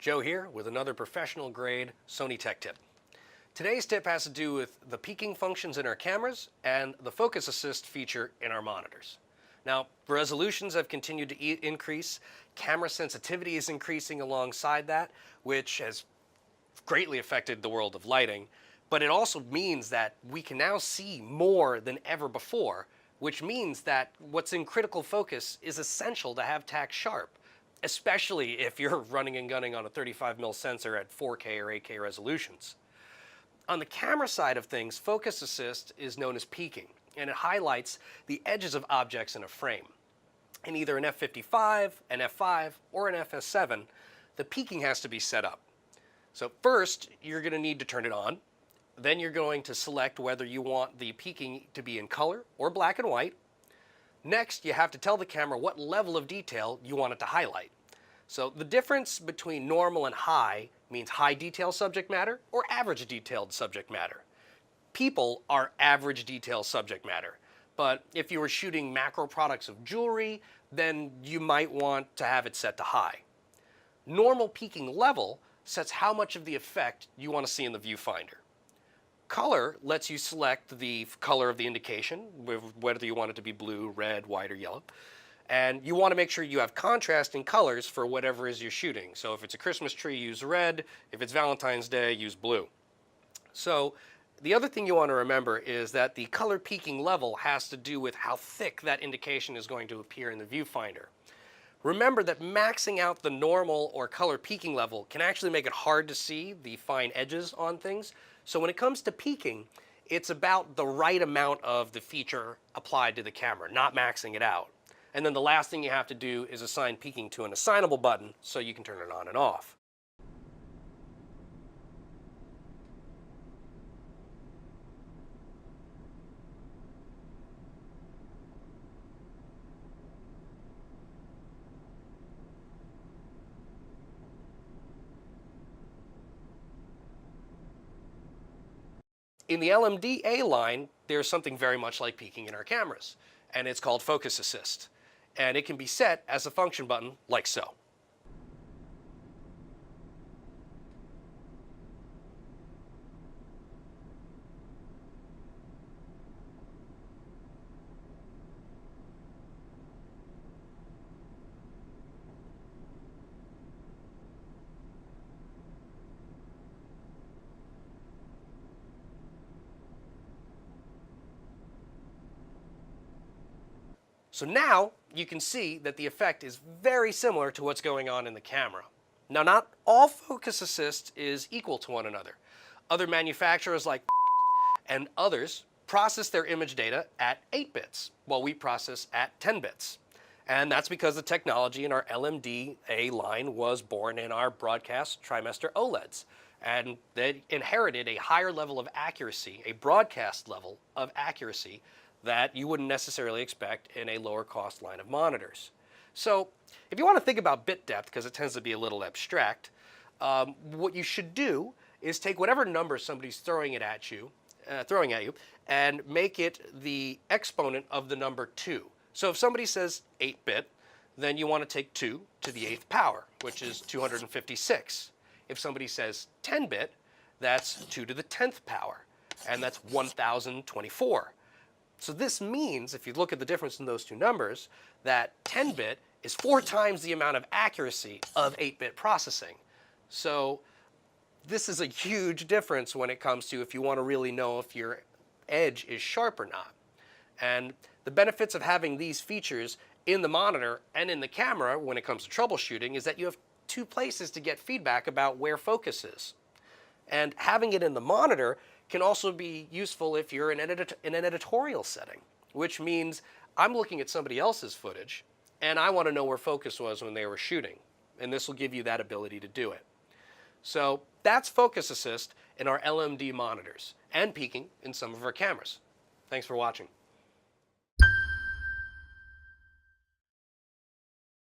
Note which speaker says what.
Speaker 1: Joe here with another professional grade Sony tech tip. Today's tip has to do with the peaking functions in our cameras and the focus assist feature in our monitors. Now, resolutions have continued to increase, camera sensitivity is increasing alongside that, which has greatly affected the world of lighting, but it also means that we can now see more than ever before, which means that what's in critical focus is essential to have tack sharp, especially if you're running and gunning on a 35mm sensor at 4K or 8K resolutions. On the camera side of things, focus assist is known as peaking, and it highlights the edges of objects in a frame. In either an f55, an f5, or an FS7, the peaking has to be set up. So first, you're going to need to turn it on. Then you're going to select whether you want the peaking to be in color or black and white. Next, you have to tell the camera what level of detail you want it to highlight. So the difference between normal and high means high detail subject matter or average detailed subject matter. People are average detail subject matter, but if you were shooting macro products of jewelry, then you might want to have it set to high. Normal peaking level sets how much of the effect you want to see in the viewfinder. Color lets you select the color of the indication, whether you want it to be blue, red, white, or yellow. And you want to make sure you have contrasting colors for whatever it is you're shooting. So if it's a Christmas tree, use red. If it's Valentine's Day, use blue. So the other thing you want to remember is that the color peaking level has to do with how thick that indication is going to appear in the viewfinder. Remember that maxing out the normal or color peaking level can actually make it hard to see the fine edges on things. So when it comes to peaking, it's about the right amount of the feature applied to the camera, not maxing it out. And then the last thing you have to do is assign peaking to an assignable button so you can turn it on and off. In the LMD A line, there's something very much like peaking in our cameras, and it's called focus assist. And it can be set as a function button like so. So now you can see that the effect is very similar to what's going on in the camera. Now, not all focus assist is equal to one another. Other manufacturers like and others process their image data at 8 bits, while we process at 10 bits. And that's because the technology in our LMD A line was born in our broadcast trimester OLEDs. And they inherited a higher level of accuracy, a broadcast level of accuracy, that you wouldn't necessarily expect in a lower cost line of monitors. So if you want to think about bit depth, because it tends to be a little abstract, what you should do is take whatever number somebody's throwing at you, and make it the exponent of the number 2. So if somebody says 8-bit, then you want to take 2 to the 8th power, which is 256. If somebody says 10-bit, that's 2 to the 10th power, and that's 1024. So this means, if you look at the difference in those two numbers, that 10-bit is 4 times the amount of accuracy of 8-bit processing. So this is a huge difference when it comes to if you want to really know if your edge is sharp or not. And the benefits of having these features in the monitor and in the camera when it comes to troubleshooting is that you have 2 places to get feedback about where focus is. And having it in the monitor can also be useful if you're in an editorial setting, which means I'm looking at somebody else's footage and I want to know where focus was when they were shooting. And this will give you that ability to do it. So that's focus assist in our LMD monitors and peaking in some of our cameras. Thanks for watching.